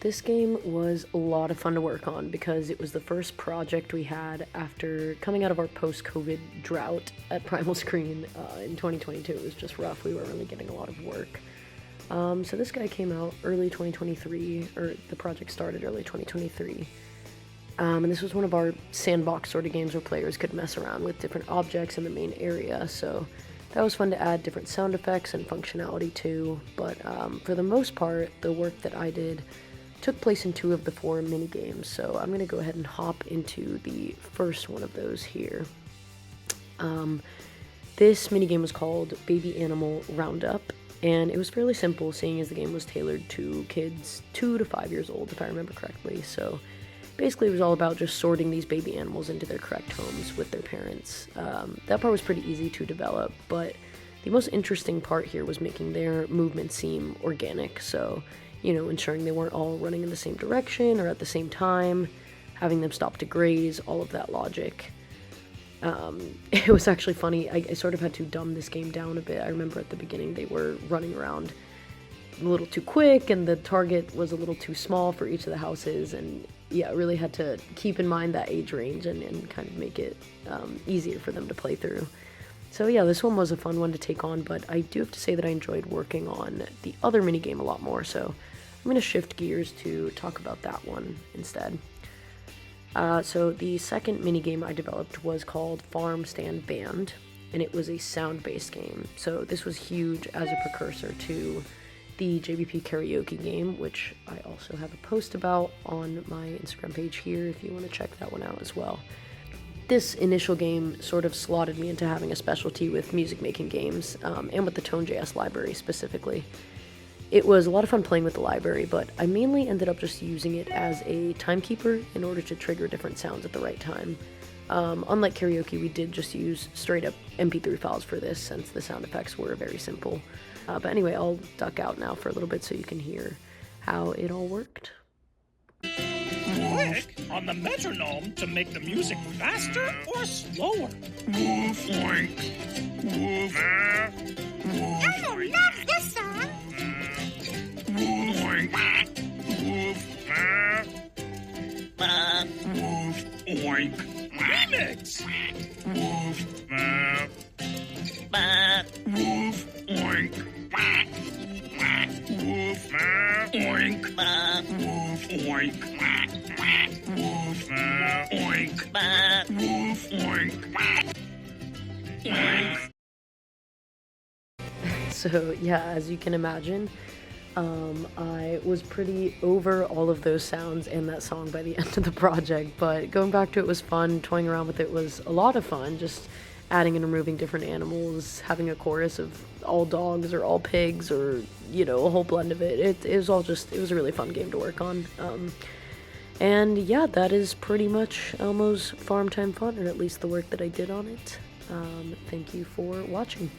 this game was a lot of fun to work on because it was the first project we had after coming out of our post-COVID drought at Primal Screen in 2022. It was just rough. We weren't really getting a lot of work. So this guy came out early 2023, or the project started early 2023. And this was one of our sandbox sort of games where players could mess around with different objects in the main area. So that was fun to add different sound effects and functionality to, but for the most part, the work that I did took place in 2 of the 4 mini games. So I'm going to go ahead and hop into the first one of those here. This mini game was called Baby Animal Roundup, and it was fairly simple, seeing as the game was tailored to kids 2 to 5 years old, if I remember correctly. So basically, it was all about just sorting these baby animals into their correct homes with their parents. That part was pretty easy to develop, but the most interesting part here was making their movement seem organic. So, you know, ensuring they weren't all running in the same direction or at the same time, having them stop to graze, all of that logic. It was actually funny. I sort of had to dumb this game down a bit. I remember at the beginning they were running around a little too quick, and the target was a little too small for each of the houses, and yeah, really had to keep in mind that age range and kind of make it easier for them to play through. So yeah, this one was a fun one to take on, but I do have to say that I enjoyed working on the other minigame a lot more, so I'm going to shift gears to talk about that one instead. So the second minigame I developed was called Farm Stand Band, and it was a sound-based game. So this was huge as a precursor to the JBP karaoke game, which I also have a post about on my Instagram page here if you want to check that one out as well. This initial game sort of slotted me into having a specialty with music making games, and with the Tone.js library specifically. It was a lot of fun playing with the library, but I mainly ended up just using it as a timekeeper in order to trigger different sounds at the right time. Unlike karaoke, we did just use straight up MP3 files for this, since the sound effects were very simple. But anyway, I'll duck out now for a little bit so you can hear how it all worked. Click on the metronome to make the music faster or slower. Woof, oink. Woof. Elmo loves this song. Woof, oink. Woof. Woof, oink. Remix! Woof. Woof, oink. Woof, oink. Woof, oink. Woof, oink. Woof, oink. Oink. So yeah, as you can imagine, I was pretty over all of those sounds and that song by the end of the project, but going back to it was fun. Toying around with it was a lot of fun, just adding and removing different animals, having a chorus of all dogs or all pigs, or, you know, a whole blend of it. It was all just, it was a really fun game to work on. And yeah, that is pretty much Elmo's Farm Time Fun, or at least the work that I did on it. Thank you for watching.